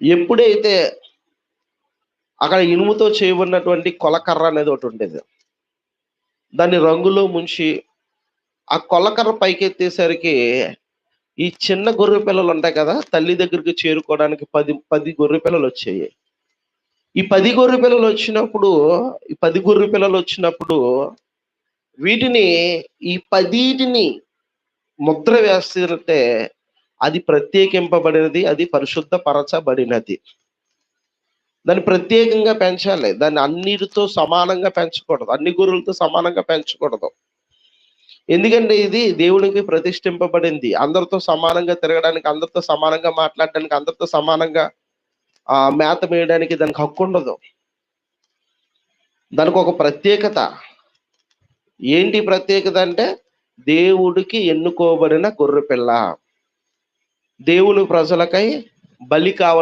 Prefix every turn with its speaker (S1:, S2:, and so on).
S1: ఎప్పుడైతే అక్కడ ఇనుముతో చేయబడినటువంటి కొలకర్ర అనేది ఒకటి ఉండేది. దాన్ని రంగులో ముంచి ఆ కొలకర్ర పైకెత్తేసరికి ఈ చిన్న గొర్రె పిల్లలు ఉంటాయి కదా, తల్లి దగ్గరికి చేరుకోవడానికి 10 గొర్రె పిల్లలు వచ్చాయి. ఈ 10 గొర్రె పిల్లలు వచ్చినప్పుడు ఈ 10 గొర్రె పిల్లలు వచ్చినప్పుడు వీటిని ఈ 10టిని ముద్ర వేస్తుంటే అది ప్రత్యేకింపబడినది, అది పరిశుద్ధ పరచబడినది. దాన్ని ప్రత్యేకంగా పెంచాలి. దాన్ని అన్నిటితో సమానంగా పెంచకూడదు. అన్ని గొర్రెలతో సమానంగా పెంచకూడదు. ఎందుకంటే ఇది దేవునికి ప్రతిష్ఠింపబడింది. అందరితో సమానంగా తిరగడానికి, అందరితో సమానంగా మాట్లాడడానికి, అందరితో సమానంగా మేత మేయడానికి దానికి హక్కు ఉండదు. దానికి ఒక ప్రత్యేకత. ఏంటి ప్రత్యేకత అంటే దేవుడికి ఎన్నుకోబడిన గొర్రెపిల్ల. దేవుని ప్రజలకై బలి కావాలి.